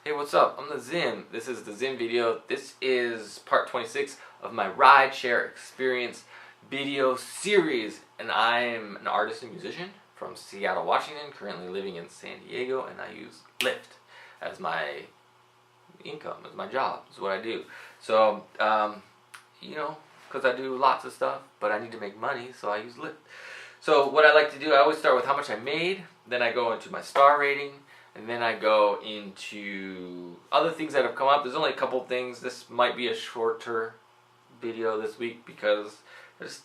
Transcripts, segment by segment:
Hey, what's up? I'm the Zim. This is the Zim video. This is part 26 of my rideshare experience video series. And I'm an artist and musician from Seattle, Washington, currently living in San Diego, and I use Lyft as my income, as my job, is what I do. So, because I do lots of stuff, but I need to make money, so I use Lyft. So what I like to do, I always start with how much I made, then I go into my star rating, and then I go into other things that have come up. There's only a couple things. This might be a shorter video this week because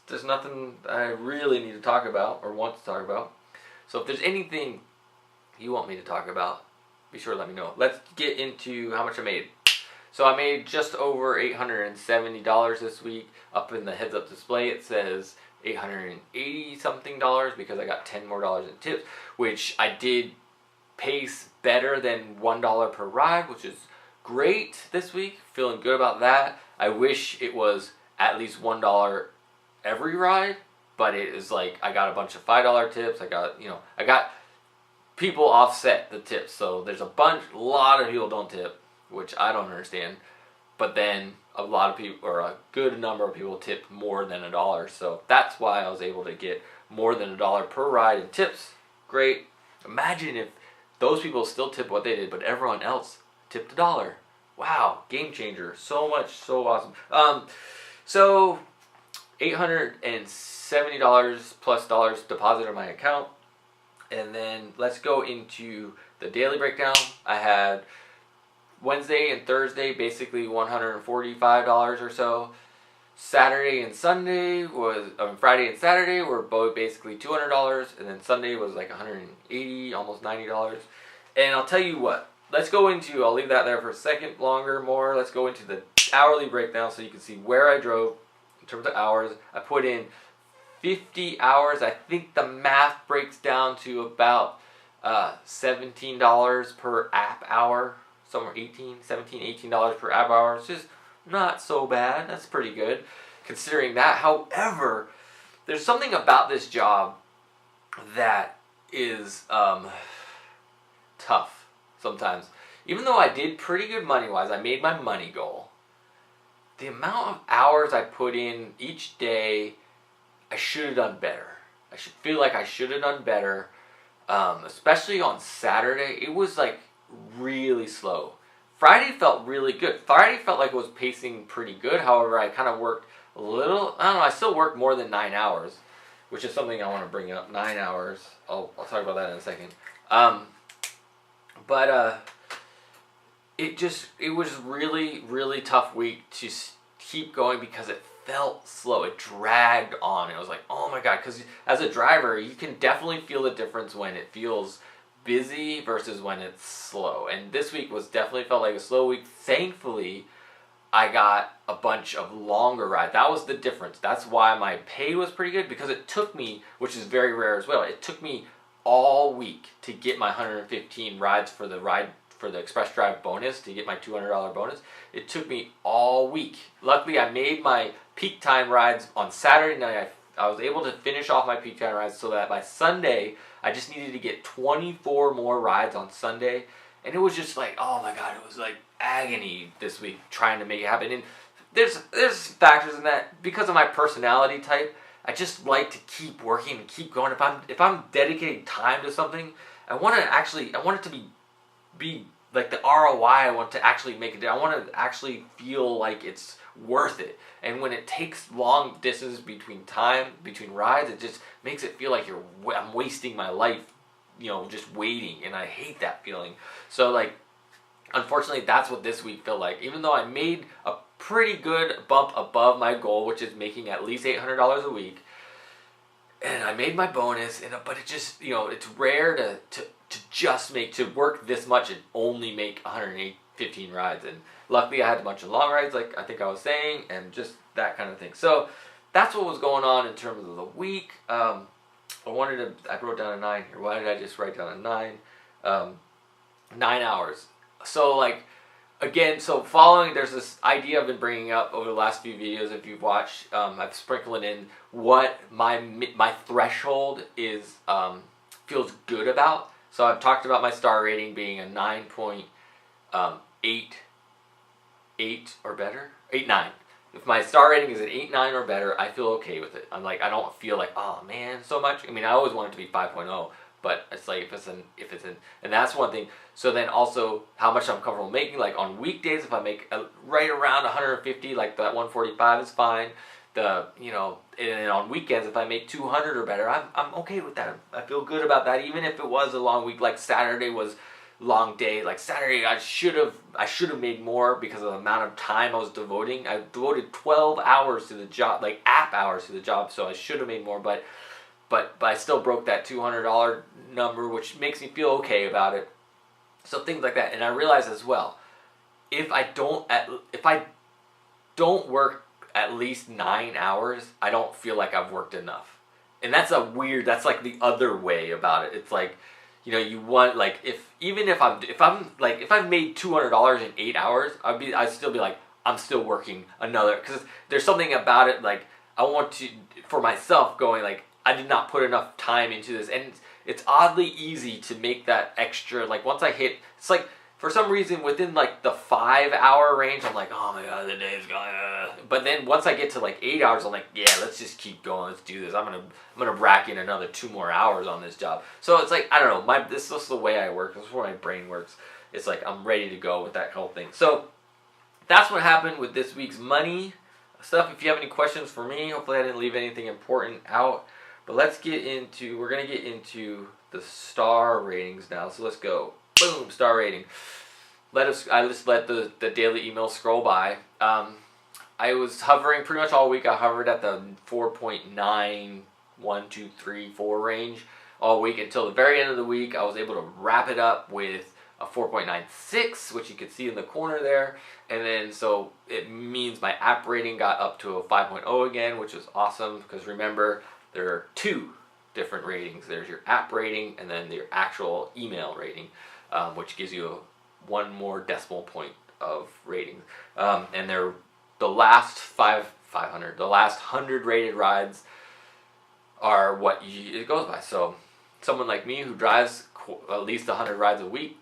there's nothing I really need to talk about or want to talk about. So if there's anything you want me to talk about, be sure to let me know. Let's get into how much I made. So I made just over $870 this week. Up in the heads-up display it says $880 something because I got $10 more in tips, which I did pace better than $1 per ride, which is great this week. Feeling good about that. I wish it was at least $1 every ride, but it is like I got a bunch of $5 tips. I got people offset the tips, so there's a lot of people don't tip, which I don't understand. But then a lot of people, or a good number of people, tipped more than $1, so that's why I was able to get more than $1 per ride in tips. Great. Imagine if those people still tip what they did, but everyone else tipped $1. Wow, game changer. So much, so awesome. So $870 plus dollars deposited in my account. And then let's go into the daily breakdown. I had Wednesday and Thursday basically $145 or so. Friday and Saturday were both basically $200, and then Sunday was like $180, almost $90. And I'll tell you what, I'll leave that there for a second more. Let's go into the hourly breakdown so you can see where I drove in terms of hours. I put in 50 hours. I think the math breaks down to about $17 per app hour, somewhere $18 per app hour. It's just not so bad. That's pretty good considering that. However, there's something about this job that is tough sometimes. Even though I did pretty good money-wise, I made my money goal, the amount of hours I put in each day, I should have done better. I should feel like I should have done better, especially on Saturday. It was like really slow. Friday felt really good. Friday felt like it was pacing pretty good. However, I kind of worked a little. I don't know. I still worked more than 9 hours, which is something I want to bring up. 9 hours. I'll talk about that in a second. It was really, really tough week to keep going because it felt slow. It dragged on. It was like, oh my God. Because as a driver, you can definitely feel the difference when it feels busy versus when it's slow. And this week definitely felt like a slow week. Thankfully, I got a bunch of longer rides. That was the difference. That's why my pay was pretty good, because it took me, which is very rare as well, it took me all week to get my 115 rides for the Express Drive bonus, to get my $200 bonus. It took me all week. Luckily, I made my peak time rides on Saturday night. I was able to finish off my peak time rides so that by Sunday, I just needed to get 24 more rides on Sunday. And it was just like, oh my God, it was like agony this week trying to make it happen. And there's factors in that. Because of my personality type, I just like to keep working and keep going. If I'm dedicating time to something, I want it to be like the ROI. I want to actually make it. I want to actually feel like it's worth it. And when it takes long distance between rides, it just makes it feel like I'm wasting my life, just waiting. And I hate that feeling. So like, unfortunately, that's what this week felt like. Even though I made a pretty good bump above my goal, which is making at least $800 a week, and I made my bonus, but it just, it's rare to work this much and only make 115 rides. And luckily I had a bunch of long rides, like I think I was saying, and just that kind of thing. So that's what was going on in terms of the week. I wrote down a 9 here. Why did I just write down a 9? 9 hours. So like, again, there's this idea I've been bringing up over the last few videos. If you've watched, I've sprinkled in what my threshold is, feels good about. So I've talked about my star rating being a 9.0 8 or better, 8.9. If my star rating is at 8.9 or better, I feel okay with it. I'm like, I don't feel like, oh man, so much. I mean, I always want it to be 5.0, but it's like if it's an, and that's one thing. So then also how much I'm comfortable making. Like on weekdays, if I make right around 150, like that 145 is fine. And on weekends, if I make 200 or better, I'm okay with that. I feel good about that, even if it was a long week. Like Saturday was long day. Like Saturday, I should have made more because of the amount of time I was devoting. I devoted 12 hours to the job, like app hours to the job, so I should have made more. But I still broke that $200 number, which makes me feel okay about it. So things like that, and I realize as well, if I don't work at least 9 hours, I don't feel like I've worked enough. And that's like the other way about it. It's like, you want, like, if I've made $200 in 8 hours, I'd still be like, I'm still working another, because there's something about it, like, I want to, for myself, going like, I did not put enough time into this, and it's oddly easy to make that extra, like, once I hit, it's like, for some reason, within like the 5 hour range, I'm like, oh my god, the day's gone. But then once I get to like 8 hours, I'm like, yeah, let's just keep going. Let's do this. I'm gonna rack in another 2 more hours on this job. So it's like, I don't know. This is just the way I work. This is where my brain works. It's like I'm ready to go with that whole thing. So that's what happened with this week's money stuff. If you have any questions for me, hopefully I didn't leave anything important out. But we're gonna get into the star ratings now. So let's go. Boom, star rating. I just let the daily email scroll by. I was hovering pretty much all week. I hovered at the 4.9, 1, 2, 3, 4 range all week until the very end of the week. I was able to wrap it up with a 4.96, which you can see in the corner there. And then, so it means my app rating got up to a 5.0 again, which is awesome, because remember, there are 2 different ratings. There's your app rating and then your actual email rating, which gives you one more decimal point of rating. And they're the last 500, the last 100 rated rides are what it goes by. So someone like me who drives at least 100 rides a week,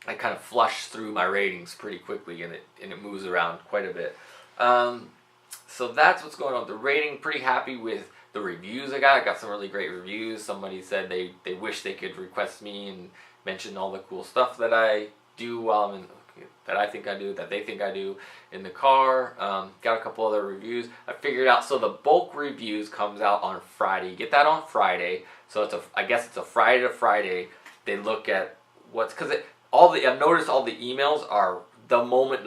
I kind of flush through my ratings pretty quickly, and it moves around quite a bit. So that's what's going on with the rating. Pretty happy with the reviews I got. I got some really great reviews. Somebody said they wish they could request me and mention all the cool stuff that I do while I'm in, that I think I do, that they think I do in the car. Got a couple other reviews. I figured out, so the bulk reviews comes out on Friday. You get that on Friday. So I guess it's a Friday to Friday. They look at what's, because I've noticed all the emails are the moment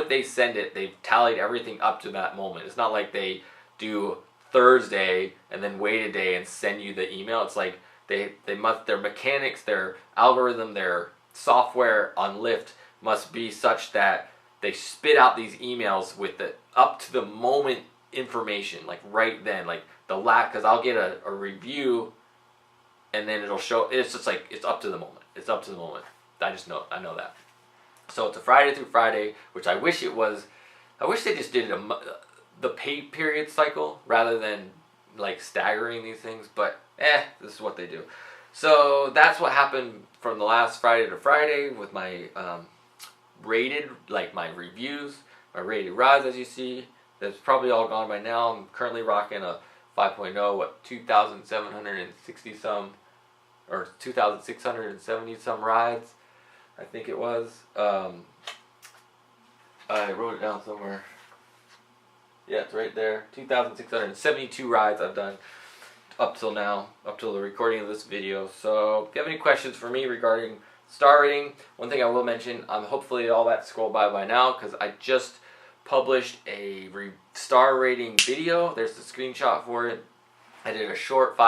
they send it, they've tallied everything up to that moment. It's not like they do Thursday and then wait a day and send you the email. It's like their mechanics, their algorithm, their software on Lyft must be such that they spit out these emails with the up to the moment information, like right then, like because I'll get a review and then it'll show, it's just like, it's up to the moment. It's up to the moment. I know that. So it's a Friday through Friday, which I wish they just did the pay period cycle rather than like staggering these things, but this is what they do. So that's what happened from the last Friday to Friday with my rated, like my reviews, my rated rides, as you see. That's probably all gone by now. I'm currently rocking a 5.0, 2,760 some, or 2,670 some rides, I think it was. I wrote it down somewhere. Yeah, it's right there. 2,672 rides I've done up till now, up till the recording of this video. So if you have any questions for me regarding star rating, one thing I will mention, hopefully all that scrolled by now, because I just published a star rating video. There's the screenshot for it. I did a short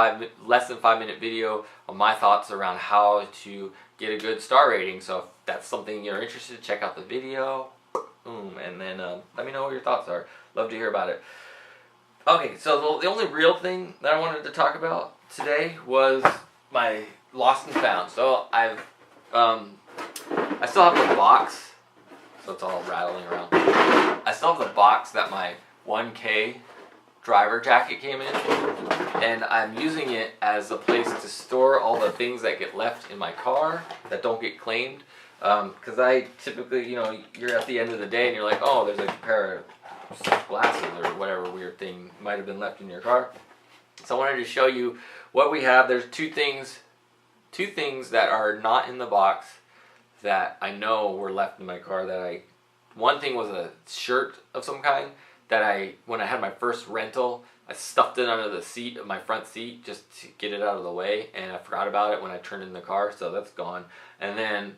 less than 5 minute video on my thoughts around how to get a good star rating. So if that's something you're interested in, check out the video. Boom, and then let me know what your thoughts are. Love to hear about it. Okay, so the only real thing that I wanted to talk about today was my lost and found. So I still have the box, so it's all rattling around. I still have the box that my 1K driver jacket came in, and I'm using it as a place to store all the things that get left in my car that don't get claimed. Because I typically, you're at the end of the day and you're like, oh, there's a pair of glasses or whatever weird thing might have been left in your car. So I wanted to show you what we have. There's two things that are not in the box that I know were left in my car one thing was a shirt of some kind that when I had my first rental, I stuffed it under the seat of my front seat just to get it out of the way, and I forgot about it when I turned in the car, so that's gone. And then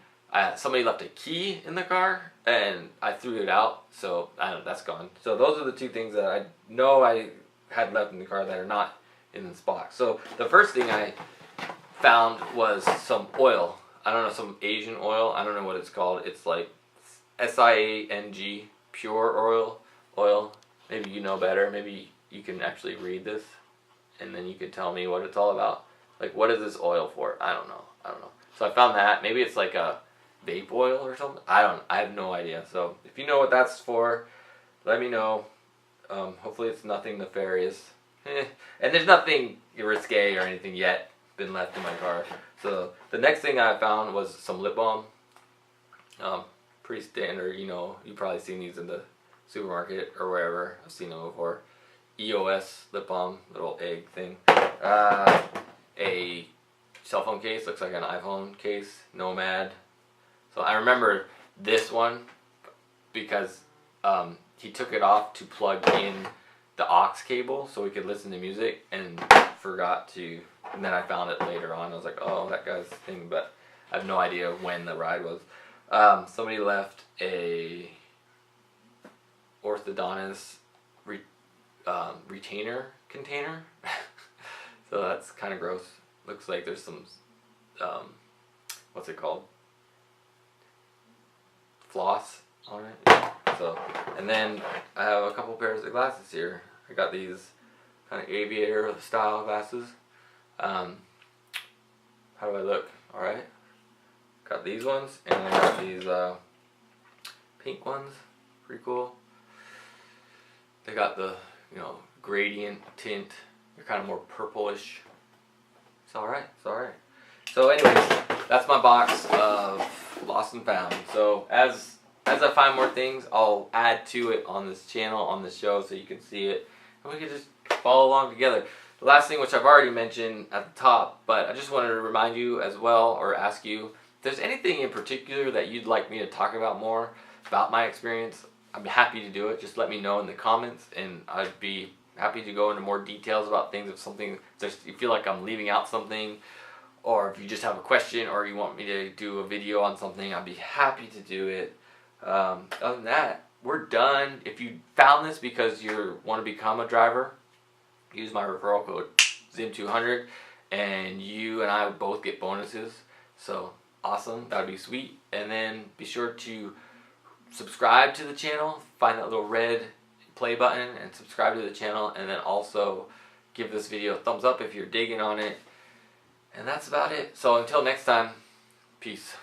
somebody left a key in the car, and I threw it out, so that's gone. So those are the two things that I know I had left in the car that are not in this box. So the first thing I found was some oil. I don't know, some Asian oil. I don't know what it's called. It's like SIANG, pure oil. Maybe you know better. Maybe you can actually read this, and then you can tell me what it's all about. Like, what is this oil for? I don't know. So I found that. Maybe it's like a vape oil or something. I have no idea. So if you know what that's for, let me know. Hopefully it's nothing nefarious. And there's nothing risque or anything yet been left in my car. So the next thing I found was some lip balm. Pretty standard, you've probably seen these in the supermarket or wherever. I've seen them before. EOS lip balm, little egg thing. A cell phone case, looks like an iPhone case, Nomad. So I remember this one because he took it off to plug in the aux cable so we could listen to music, and forgot to, and then I found it later on. I was like, oh, that guy's thing, but I have no idea when the ride was. Somebody left a orthodontist retainer container. So that's kind of gross. Looks like there's some, what's it called? Floss on it. Yeah. So, and then I have a couple pairs of glasses here. I got these kind of aviator style glasses. How do I look? Alright. Got these ones, and I got these pink ones. Pretty cool. They got the, gradient tint. They're kind of more purplish. It's alright. So anyways, that's my box of Lost and Found. So as I find more things, I'll add to it on this channel, on this show, so you can see it. And we can just follow along together. The last thing, which I've already mentioned at the top, but I just wanted to remind you as well, or ask you, if there's anything in particular that you'd like me to talk about more about my experience, I'm happy to do it. Just let me know in the comments, and I'd be happy to go into more details about things. If you feel like I'm leaving out something, or if you just have a question, or you want me to do a video on something, I'd be happy to do it. Other than that, we're done. If you found this because you want to become a driver, use my referral code ZIM200, and you and I would both get bonuses. So awesome, that would be sweet. And then be sure to subscribe to the channel. Find that little red play button and subscribe to the channel, and then also give this video a thumbs up if you're digging on it. And that's about it. So until next time, peace.